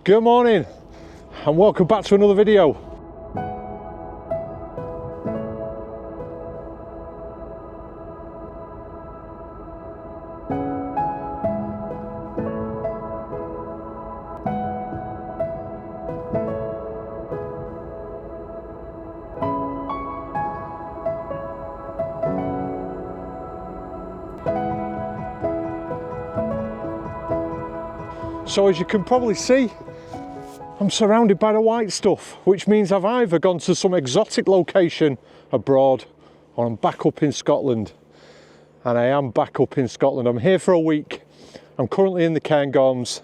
Good morning and welcome back to another video. So as you can probably see, I'm surrounded by the white stuff, which means I've either gone to some exotic location abroad or I'm back up in Scotland. And I am back up in Scotland. I'm here for a week. I'm currently in the Cairngorms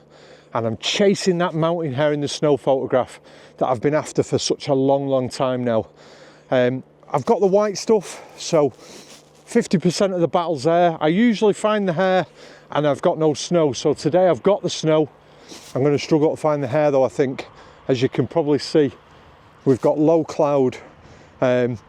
and I'm chasing that mountain hare in the snow photograph that I've been after for such a long time now. I've got the white stuff, so 50% of the battle's there. I usually find the hare and I've got no snow, so today I've got the snow. I'm going to struggle to find the hare though, I think. As you can probably see, we've got low cloud,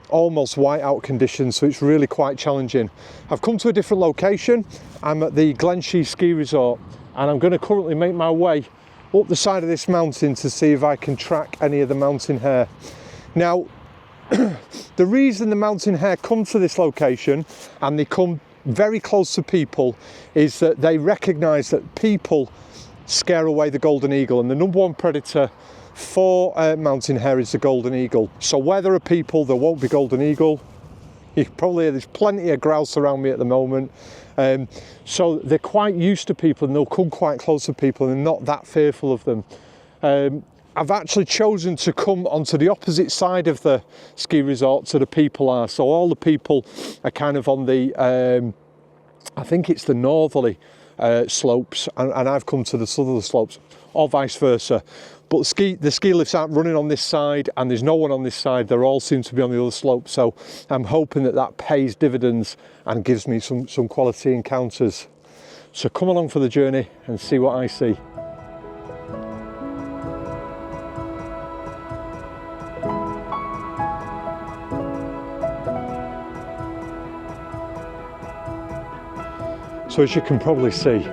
almost whiteout conditions, so it's really quite challenging. I've come to a different location. I'm at the Glenshee Ski Resort and I'm going to currently make my way up the side of this mountain to see if I can track any of the mountain hare. Now, the reason the mountain hare come to this location and they come very close to people is that they recognise that people scare away the golden eagle, and the number one predator for mountain hare is the golden eagle. So where there are people, there won't be golden eagle. You can probably hear there's plenty of grouse around me at the moment. So they're quite used to people and they'll come quite close to people and they're not that fearful of them. I've actually chosen to come onto the opposite side of the ski resort to the people are. So all the people are kind of on the, I think it's the northerly slopes, and I've come to the southerly slopes, or vice versa. But the ski lifts aren't running on this side and there's no one on this side. They all seem to be on the other slope. So I'm hoping that that pays dividends and gives me some quality encounters. So come along for the journey and see what I see. So as you can probably see,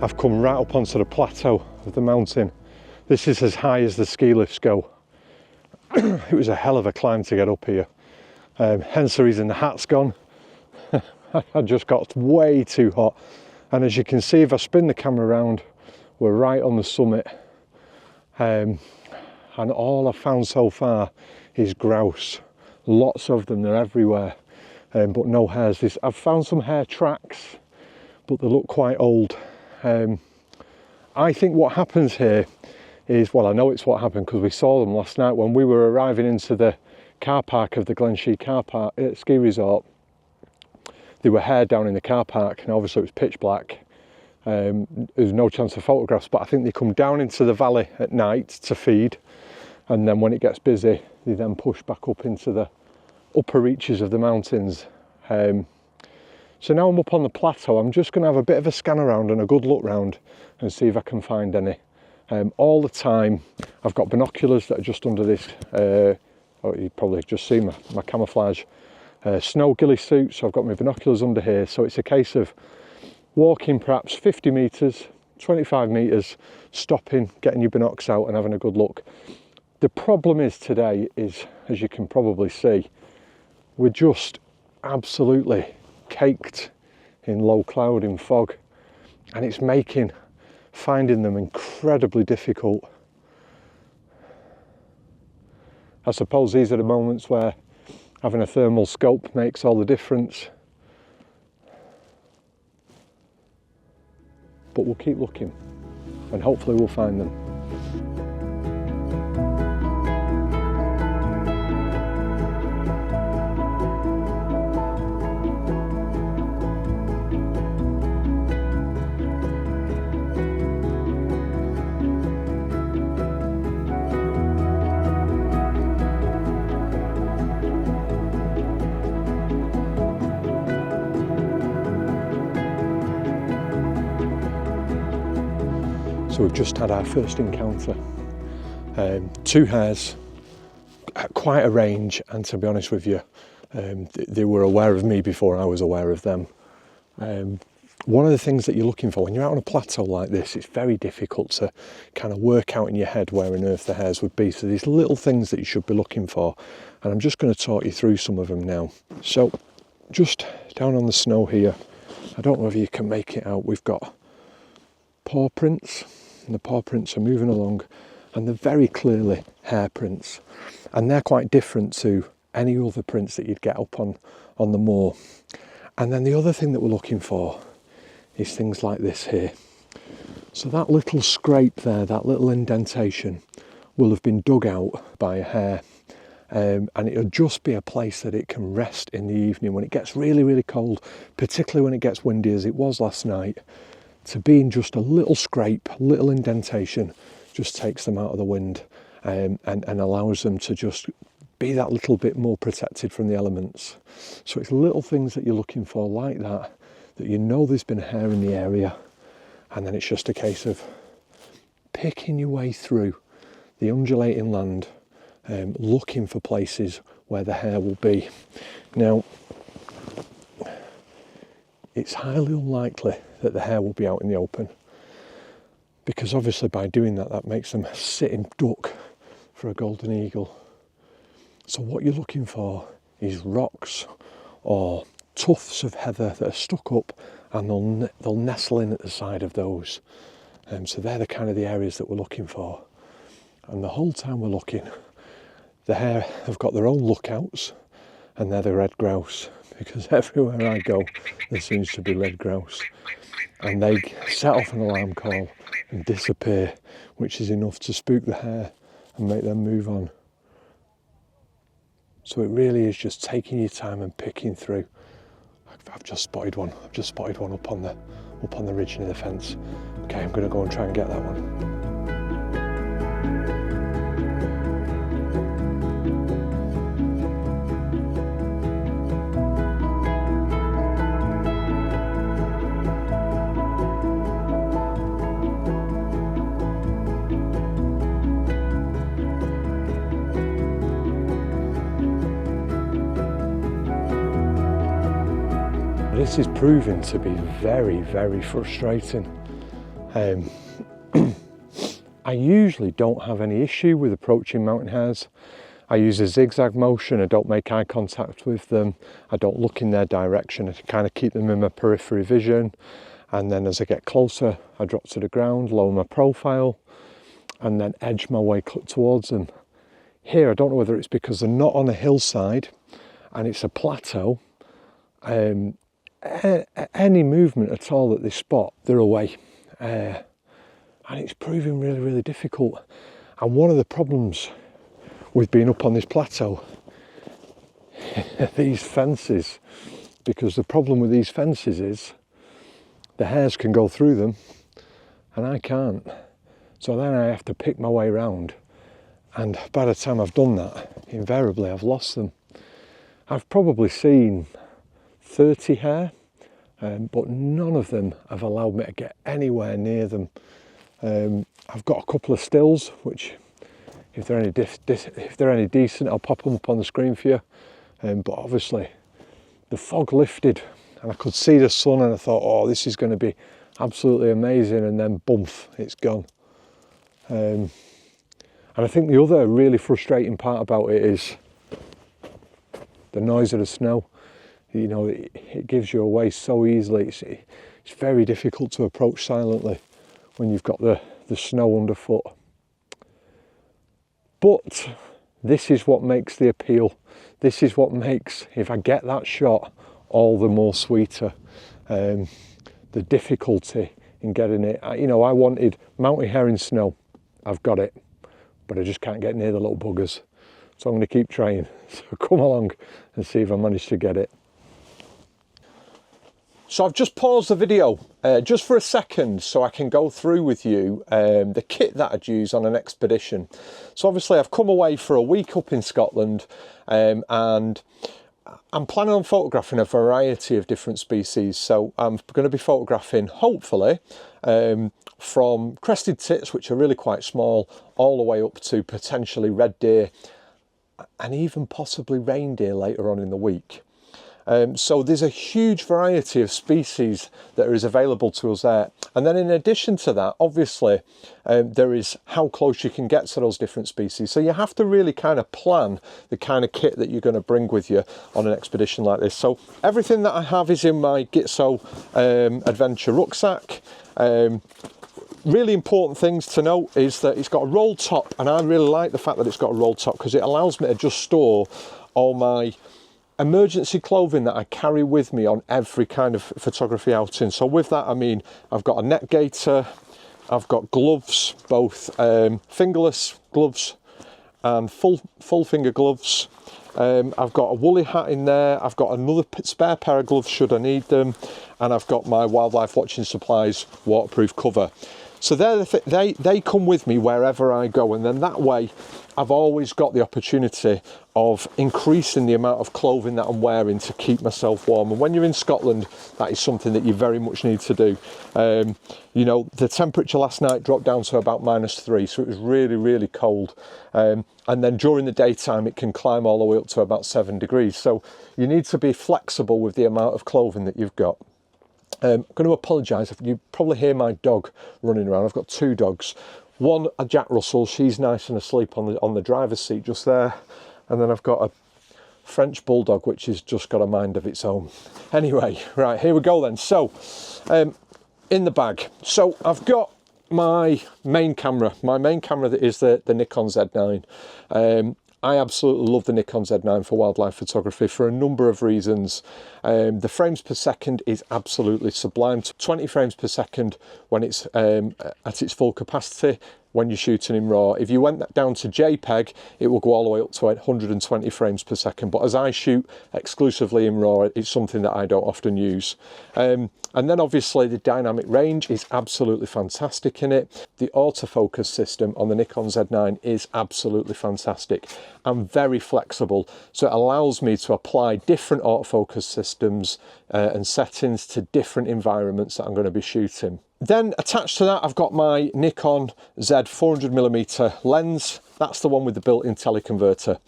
I've come right up onto the plateau of the mountain. This is as high as the ski lifts go. It was a hell of a climb to get up here. Hence the reason the hat's gone. I just got way too hot. And as you can see, if I spin the camera around, we're right on the summit. And all I've found so far is grouse. Lots of them, they're everywhere. But no hares. I've found some hare tracks, but they look quite old. I think what happens here is, well, I know it's what happened because we saw them last night when we were arriving into the car park of the Glenshee Ski Resort. There were hare down in the car park and obviously it was pitch black. There's no chance of photographs, but I think they come down into the valley at night to feed, and then when it gets busy they then push back up into the upper reaches of the mountains. So now I'm up on the plateau. I'm just going to have a bit of a scan around and a good look round and see if I can find any. All the time I've got binoculars that are just under this, you probably just see my camouflage snow ghillie suit, so I've got my binoculars under here. So it's a case of walking perhaps 50 metres, 25 metres, stopping, getting your binocs out and having a good look. The problem is today is, as you can probably see, we're just absolutely caked in low cloud, in fog, and it's making finding them incredibly difficult. I suppose these are the moments where having a thermal scope makes all the difference. But we'll keep looking and hopefully we'll find them. So we've just had our first encounter. Two hares at quite a range, and to be honest with you, they were aware of me before I was aware of them. one of the things that you're looking for when you're out on a plateau like this, it's very difficult to kind of work out in your head where on earth the hares would be. So these little things that you should be looking for, and I'm just going to talk you through some of them now. So just down on the snow here, I don't know if you can make it out, we've got paw prints, and the paw prints are moving along, and they're very clearly hare prints, and they're quite different to any other prints that you'd get up on the moor. And then the other thing that we're looking for is things like this here. So that little scrape there, that little indentation, will have been dug out by a hare, and it'll just be a place that it can rest in the evening when it gets really, really cold, particularly when it gets windy as it was last night. To be in just a little scrape, a little indentation, just takes them out of the wind, and allows them to just be that little bit more protected from the elements. So it's little things that you're looking for like that you know there's been a hare in the area, and then it's just a case of picking your way through the undulating land, looking for places where the hare will be. Now, it's highly unlikely that the hare will be out in the open, because obviously by doing that, that makes them sitting duck for a golden eagle. So what you're looking for is rocks or tufts of heather that are stuck up, and they'll nestle in at the side of those. So they're the kind of the areas that we're looking for. And the whole time we're looking, the hare have got their own lookouts, and they're the red grouse, because everywhere I go there seems to be red grouse, and they set off an alarm call and disappear, which is enough to spook the hare and make them move on. So it really is just taking your time and picking through. I've just spotted one. I've just spotted one up on the ridge near the fence. Okay, I'm going to go and try and get that one. This is proving to be very, very frustrating. I usually don't have any issue with approaching mountain hares. I use a zigzag motion, I don't make eye contact with them, I don't look in their direction, I kind of keep them in my periphery vision, and then as I get closer I drop to the ground, lower my profile, and then edge my way towards them. Here I don't know whether it's because they're not on a hillside and it's a plateau, any movement at all that they spot, they're away, and it's proving really, really difficult. And one of the problems with being up on this plateau these fences, because the problem with these fences is the hares can go through them and I can't, so then I have to pick my way around, and by the time I've done that, invariably I've lost them. I've probably seen 30 hare, but none of them have allowed me to get anywhere near them. I've got a couple of stills, which if they're any decent, I'll pop them up on the screen for you. But obviously the fog lifted and I could see the sun, and I thought, oh, this is going to be absolutely amazing, and then bump, it's gone. And I think the other really frustrating part about it is the noise of the snow. You know, it gives you away so easily. It's very difficult to approach silently when you've got the snow underfoot. But this is what makes the appeal. This is what makes, if I get that shot, all the more sweeter. The difficulty in getting it. You know, I wanted mountain hare in snow. I've got it, but I just can't get near the little buggers. So I'm going to keep trying. So come along and see if I manage to get it. So I've just paused the video just for a second so I can go through with you the kit that I'd use on an expedition. So obviously I've come away for a week up in Scotland, and I'm planning on photographing a variety of different species. So I'm going to be photographing, hopefully, from crested tits, which are really quite small, all the way up to potentially red deer and even possibly reindeer later on in the week. So there's a huge variety of species that is available to us there. And then in addition to that, obviously, there is how close you can get to those different species. So you have to really kind of plan the kind of kit that you're going to bring with you on an expedition like this. So everything that I have is in my Gitso adventure rucksack. Really important things to note is that it's got a roll top, and I really like the fact that it's got a roll top because it allows me to just store all my emergency clothing that I carry with me on every kind of photography outing. So with that, I mean, I've got a net gaiter, I've got gloves, both fingerless gloves and full finger gloves. I've got a woolly hat in there, I've got another spare pair of gloves should I need them, and I've got my wildlife watching supplies waterproof cover. So they come with me wherever I go, and then that way I've always got the opportunity of increasing the amount of clothing that I'm wearing to keep myself warm. And when you're in Scotland, that is something that you very much need to do. You know, the temperature last night dropped down to about -3, so it was really, really cold. And then during the daytime, it can climb all the way up to about 7 degrees. So you need to be flexible with the amount of clothing that you've got. I'm going to apologise if you probably hear my dog running around. I've got 2 dogs. One, a Jack Russell, she's nice and asleep on the driver's seat just there. And then I've got a French Bulldog, which has just got a mind of its own. Anyway, right, here we go then. So, in the bag. So I've got my main camera. My main camera that is the Nikon Z9. I absolutely love the Nikon Z9 for wildlife photography for a number of reasons. The frames per second is absolutely sublime. 20 frames per second when it's at its full capacity when you're shooting in RAW. If you went down to JPEG, it will go all the way up to 120 frames per second. But as I shoot exclusively in RAW, it's something that I don't often use. And then obviously the dynamic range is absolutely fantastic in it. The autofocus system on the Nikon Z9 is absolutely fantastic and very flexible. So it allows me to apply different autofocus systems and settings to different environments that I'm going to be shooting. Then attached to that, I've got my Nikon Z 400mm lens. That's the one with the built-in teleconverter.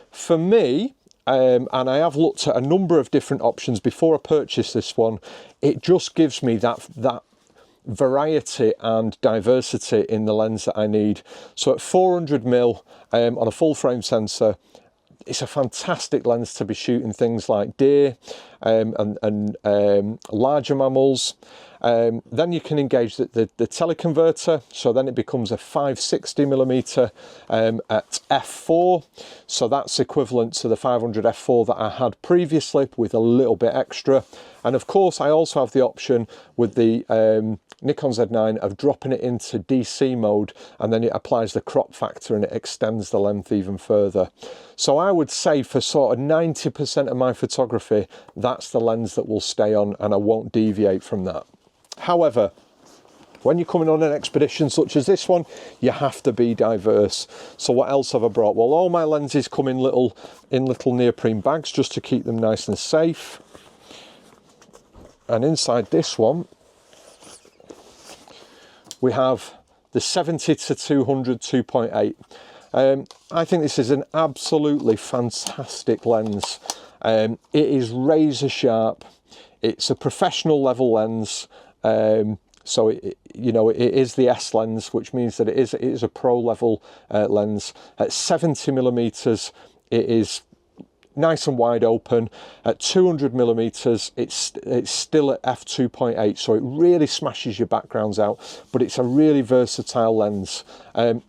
For me, and I have looked at a number of different options before I purchased this one, it just gives me that variety and diversity in the lens that I need. So at 400mm on a full frame sensor, it's a fantastic lens to be shooting things like deer and larger mammals. Then you can engage the teleconverter, so then it becomes a 560mm at f4, so that's equivalent to the 500 f4 that I had previously with a little bit extra. And of course I also have the option with the Nikon Z9 of dropping it into DC mode, and then it applies the crop factor and it extends the length even further. So I would say for sort of 90% of my photography, that's the lens that will stay on and I won't deviate from that. However, when you're coming on an expedition such as this one, you have to be diverse. So what else have I brought? Well, all my lenses come in little neoprene bags just to keep them nice and safe. And inside this one, we have the 70 to 200 2.8. I think this is an absolutely fantastic lens. It is razor sharp. It's a professional level lens. So it is the S lens, which means that it is a pro level lens. At 70mm, it is nice and wide open. At 200mm, it's still at f2.8, so it really smashes your backgrounds out, but it's a really versatile lens.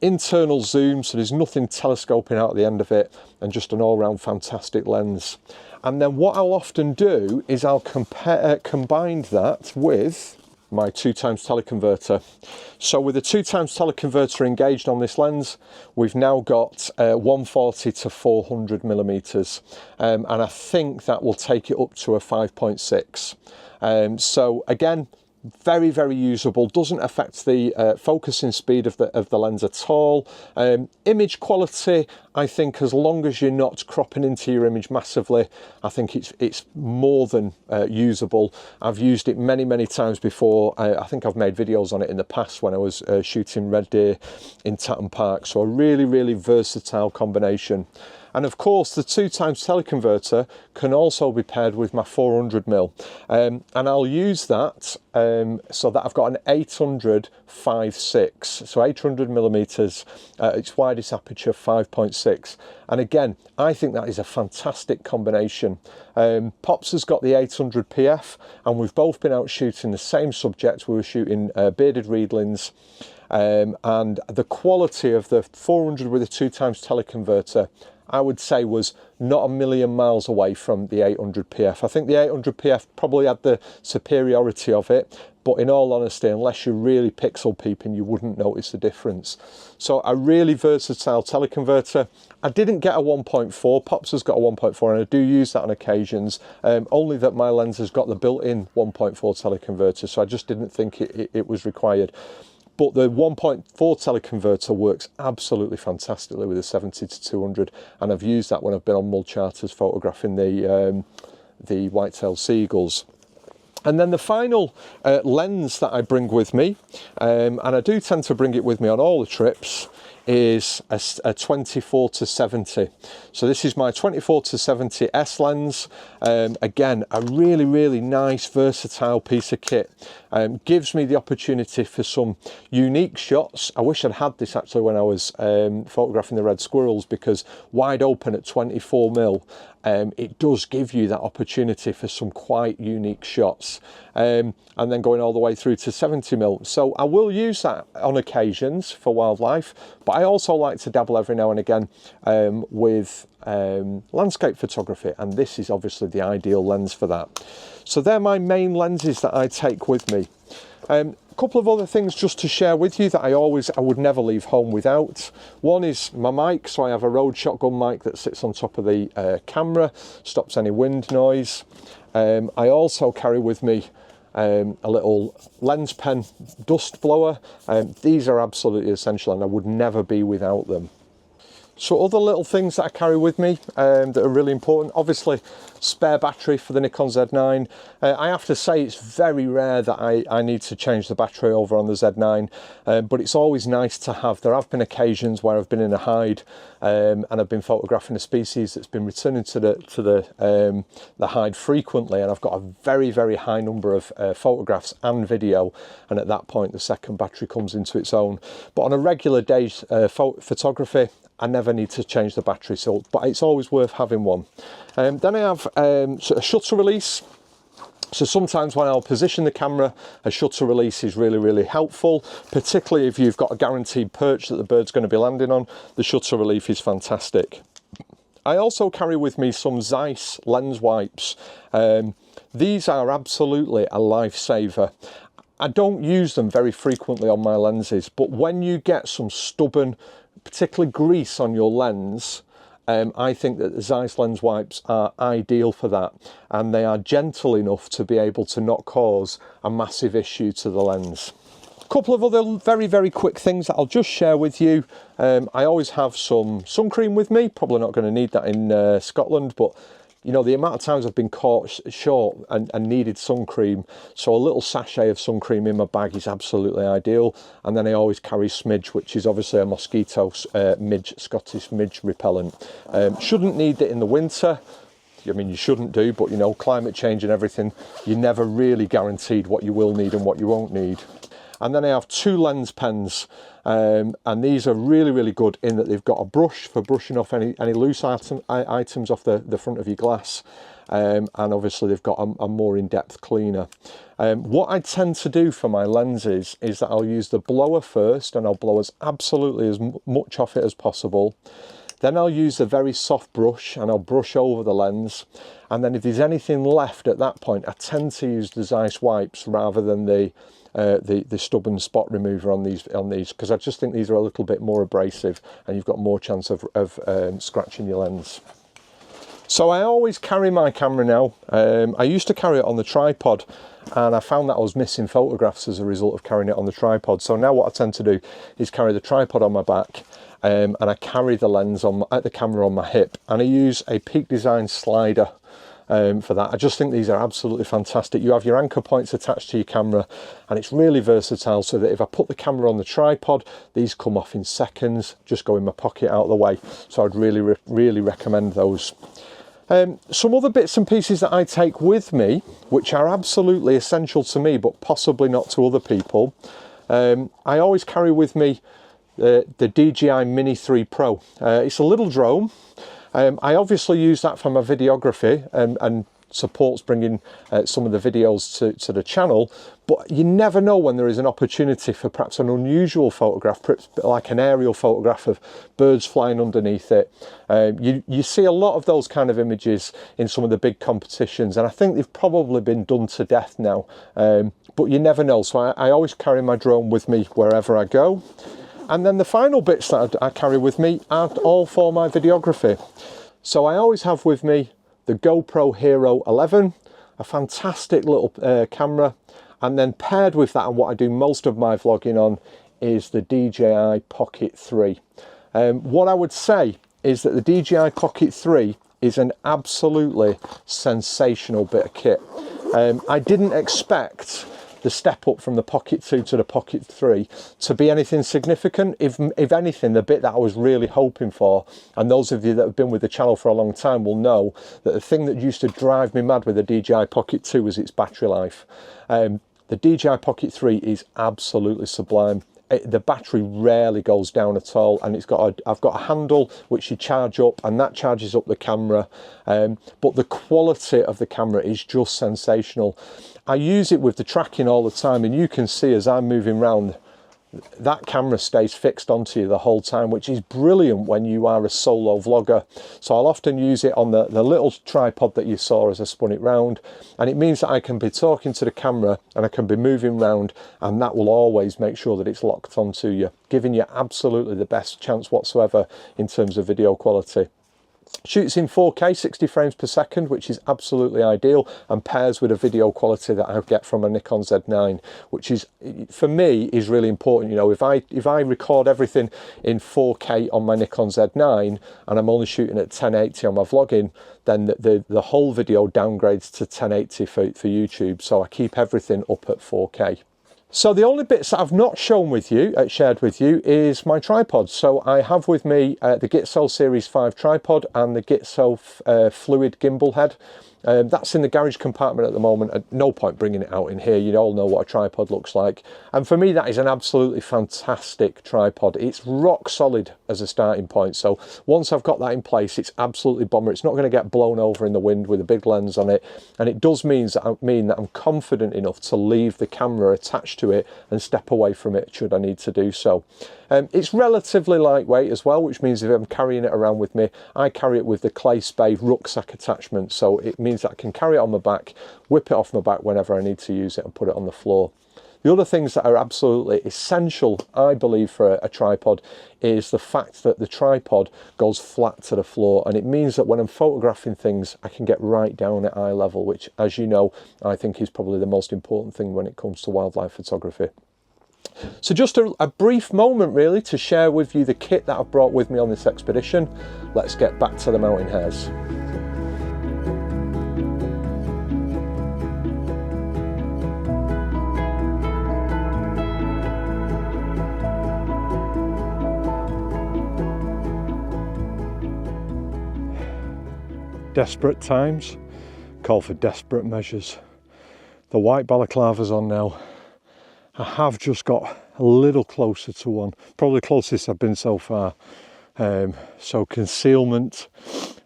Internal zoom, so there's nothing telescoping out at the end of it, and just an all-round fantastic lens. And then what I'll often do is I'll combine that with my 2x teleconverter. So with the 2x teleconverter engaged on this lens, we've now got 140 to 400mm, and I think that will take it up to a 5.6. So again, very, very usable, doesn't affect the focusing speed of the lens at all. Image quality, I think as long as you're not cropping into your image massively, I think it's more than usable. I've used it many times before. I think I've made videos on it in the past when I was shooting red deer in Tatton Park, so a really versatile combination. And of course the 2x teleconverter can also be paired with my 400mm, and I'll use that so that I've got an 800 5.6, so 800mm, its widest aperture 5.6, and again I think that is a fantastic combination. Pops has got the 800 PF, and we've both been out shooting the same subject. We were shooting bearded reedlings, and the quality of the 400 with a 2x teleconverter, I would say, was not a million miles away from the 800 PF. I think the 800 PF probably had the superiority of it, but in all honesty, unless you're really pixel peeping, you wouldn't notice the difference. So a really versatile teleconverter. I didn't get a 1.4, Pops has got a 1.4, and I do use that on occasions, only that my lens has got the built-in 1.4 teleconverter, so I just didn't think it was required. But the 1.4 teleconverter works absolutely fantastically with a 70 to 200, and I've used that when I've been on mud charters photographing the white-tailed seagulls. And then the final lens that I bring with me, and I do tend to bring it with me on all the trips, is a 24 to 70. So this is my 24 to 70 S lens. Again, a really, really nice, versatile piece of kit. Gives me the opportunity for some unique shots. I wish I'd had this actually when I was photographing the red squirrels, because wide open at 24mm, it does give you that opportunity for some quite unique shots. And then going all the way through to 70mm. So I will use that on occasions for wildlife, but I also like to dabble every now and again with landscape photography, and this is obviously the ideal lens for that. So they're my main lenses that I take with me. A couple of other things just to share with you that I would never leave home without. One is my mic. So I have a Rode shotgun mic that sits on top of the camera, stops any wind noise. I also carry with me a little lens pen dust blower. These are absolutely essential, and I would never be without them. So other little things that I carry with me that are really important, obviously spare battery for the Nikon Z9. I have to say it's very rare that I need to change the battery over on the Z9, but it's always nice to have. There have been occasions where I've been in a hide and I've been photographing a species that's been returning to the hide frequently, and I've got a very, very high number of photographs and video, and at that point the second battery comes into its own. But on a regular day's photography, I never need to change the battery, but it's always worth having one. Then I have a shutter release. So sometimes when I'll position the camera, a shutter release is really, really helpful, particularly if you've got a guaranteed perch that the bird's going to be landing on. The shutter relief is fantastic. I also carry with me some Zeiss lens wipes. These are absolutely a lifesaver. I don't use them very frequently on my lenses, but when you get some stubborn, particularly grease on your lens, I think that the Zeiss lens wipes are ideal for that, and they are gentle enough to be able to not cause a massive issue to the lens. A couple of other very, very quick things that I'll just share with you. I always have some sun cream with me, probably not going to need that in Scotland, but you know, the amount of times I've been caught short and needed sun cream, so a little sachet of sun cream in my bag is absolutely ideal. And then I always carry smidge, which is obviously a mosquito Scottish midge repellent. Shouldn't need it in the winter. I mean, you shouldn't do, but you know, climate change and everything, you're never really guaranteed what you will need and what you won't need. And then I have two lens pens, and these are really, really good in that they've got a brush for brushing off any loose items off the front of your glass, and obviously they've got a more in-depth cleaner. What I tend to do for my lenses is that I'll use the blower first, and I'll blow absolutely as much off it as possible. Then I'll use a very soft brush and I'll brush over the lens. And then if there's anything left at that point, I tend to use the Zeiss wipes rather than the stubborn spot remover on these, because I just think these are a little bit more abrasive and you've got more chance of scratching your lens. So I always carry my camera now. I used to carry it on the tripod, and I found that I was missing photographs as a result of carrying it on the tripod. So now what I tend to do is carry the tripod on my back, and I carry the lens the camera on my hip, and I use a Peak Design slider. for that. I just think these are absolutely fantastic. You have your anchor points attached to your camera, and it's really versatile, so that if I put the camera on the tripod, these come off in seconds, just go in my pocket out of the way. So I'd really recommend those. Some other bits and pieces that I take with me, which are absolutely essential to me, but possibly not to other people. I always carry with me the DJI Mini 3 Pro. It's a little drone. I obviously use that for my videography and supports bringing some of the videos to the channel, but you never know when there is an opportunity for perhaps an unusual photograph, like an aerial photograph of birds flying underneath it. You see a lot of those kind of images in some of the big competitions, and I think they've probably been done to death now, but you never know. So I always carry my drone with me wherever I go. And then the final bits that I carry with me are all for my videography. So I always have with me the GoPro Hero 11, a fantastic little camera, and then paired with that, and what I do most of my vlogging on, is the DJI Pocket 3. What I would say is that the DJI Pocket 3 is an absolutely sensational bit of kit. I didn't expect the step up from the Pocket 2 to the Pocket 3 to be anything significant. If anything, the bit that I was really hoping for, and those of you that have been with the channel for a long time will know that the thing that used to drive me mad with the DJI Pocket 2 was its battery life. The DJI Pocket 3 is absolutely sublime. The battery rarely goes down at all, and I've got a handle which you charge up, and that charges up the camera, but the quality of the camera is just sensational. I use it with the tracking all the time, and you can see as I'm moving around, that camera stays fixed onto you the whole time, which is brilliant when you are a solo vlogger. So I'll often use it on the little tripod that you saw as I spun it round, and it means that I can be talking to the camera and I can be moving around, and that will always make sure that it's locked onto you, giving you absolutely the best chance whatsoever in terms of video quality. Shoots in 4K 60 frames per second, which is absolutely ideal, and pairs with a video quality that I get from a Nikon Z9, which is, for me, is really important. You know, if I record everything in 4K on my Nikon Z9 and I'm only shooting at 1080 on my vlogging, then the whole video downgrades to 1080 for YouTube. So I keep everything up at 4K. So the only bits that I've not shared with you is my tripod. So I have with me the Gitso Series 5 tripod and the Gitso fluid gimbal head. That's in the garage compartment at the moment. At no point bringing it out in here. You all know what a tripod looks like. And for me, that is an absolutely fantastic tripod. It's rock solid as a starting point. So once I've got that in place, it's absolutely bomber. It's not going to get blown over in the wind with a big lens on it. And it does mean that I'm confident enough to leave the camera attached to it and step away from it should I need to do so. It's relatively lightweight as well, which means if I'm carrying it around with me, I carry it with the clay spade rucksack attachment. So it means that I can carry it on my back, whip it off my back whenever I need to use it, and put it on the floor. The other things that are absolutely essential, I believe, for a tripod is the fact that the tripod goes flat to the floor, and it means that when I'm photographing things, I can get right down at eye level, which, as you know, I think is probably the most important thing when it comes to wildlife photography. So just a brief moment really to share with you the kit that I've brought with me on this expedition. Let's get back to the mountain hares. Desperate times call for desperate measures. The white balaclava's on now. I have just got a little closer to one, probably closest I've been so far. So concealment,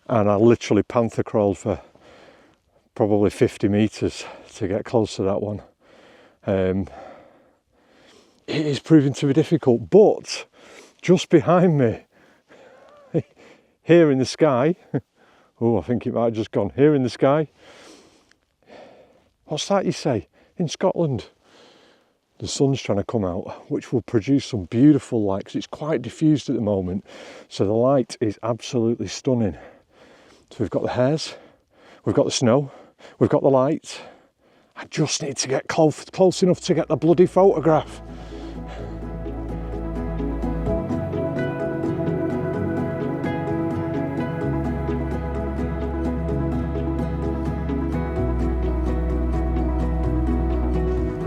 and I literally panther crawled for probably 50 meters to get close to that one. It is proving to be difficult, but just behind me, here in the sky, oh, I think it might have just gone, here in the sky. What's that you say? In Scotland. The sun's trying to come out, which will produce some beautiful light, because it's quite diffused at the moment. So the light is absolutely stunning. So we've got the hares, we've got the snow, we've got the light. I just need to get close enough to get the bloody photograph.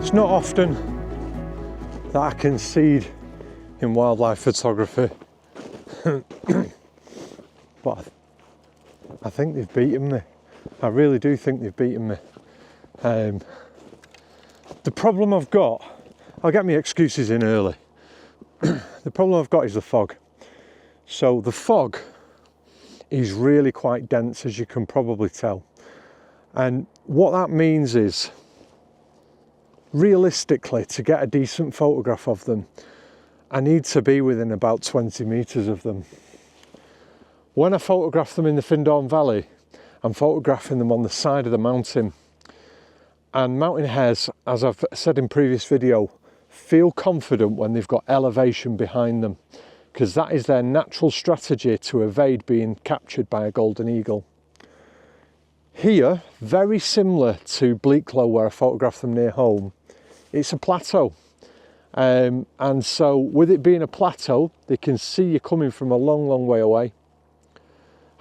It's not often that I concede in wildlife photography, but I think they've beaten me. I really do think they've beaten me. The problem I've got, I'll get my excuses in early. The problem I've got is the fog. So the fog is really quite dense, as you can probably tell. And what that means is, realistically, to get a decent photograph of them, I need to be within about 20 metres of them. When I photograph them in the Cairngorm Valley, I'm photographing them on the side of the mountain. And mountain hares, as I've said in previous video, feel confident when they've got elevation behind them, because that is their natural strategy to evade being captured by a golden eagle. Here, very similar to Bleaklow where I photographed them near home, it's a plateau. And so with it being a plateau, they can see you coming from a long, long way away.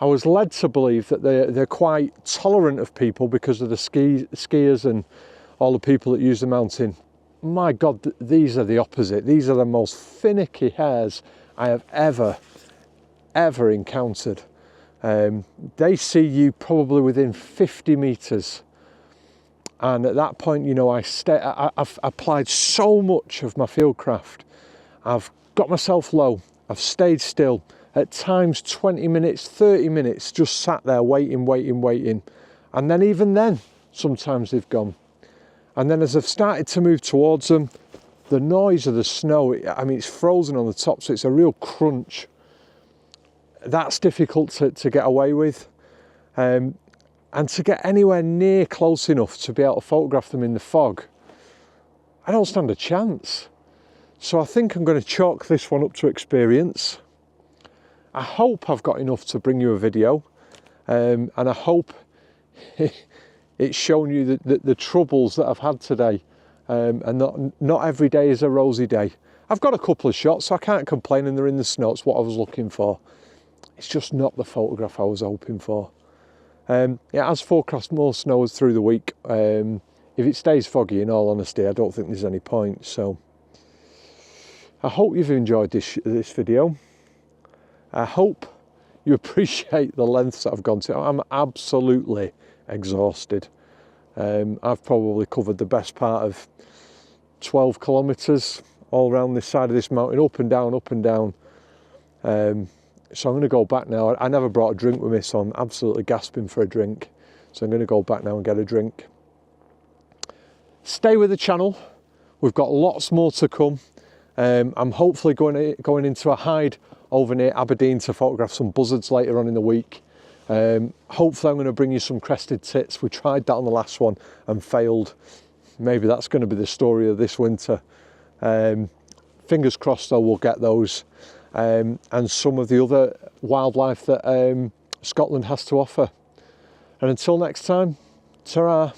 I was led to believe that they're quite tolerant of people because of the skiers and all the people that use the mountain. My God, these are the opposite. These are the most finicky hares I have ever encountered. They see you probably within 50 metres. And at that point, you know, I've applied so much of my fieldcraft. I've got myself low. I've stayed still. At times 20 minutes, 30 minutes, just sat there waiting. And then even then, sometimes they've gone. And then as I've started to move towards them, the noise of the snow, I mean, it's frozen on the top, so it's a real crunch. That's difficult to get away with. And to get anywhere near close enough to be able to photograph them in the fog, I don't stand a chance. So I think I'm going to chalk this one up to experience. I hope I've got enough to bring you a video, and I hope it's shown you the troubles that I've had today, and not every day is a rosy day. I've got a couple of shots, so I can't complain, and they're in the snow. It's what I was looking for. It's just not the photograph I was hoping for. It has forecast more snow through the week. If it stays foggy, in all honesty, I don't think there's any point. So I hope you've enjoyed this video. I hope you appreciate the lengths that I've gone to. I'm absolutely exhausted. I've probably covered the best part of 12 kilometres all around this side of this mountain, up and down. So I'm going to go back now. I never brought a drink with me, so I'm absolutely gasping for a drink. So I'm going to go back now and get a drink. Stay with the channel. We've got lots more to come. I'm hopefully going into a hide over near Aberdeen to photograph some buzzards later on in the week. Hopefully I'm going to bring you some crested tits. We tried that on the last one and failed. Maybe that's going to be the story of this winter. Fingers crossed though, we'll get those. And some of the other wildlife that Scotland has to offer. And until next time, ta-ra.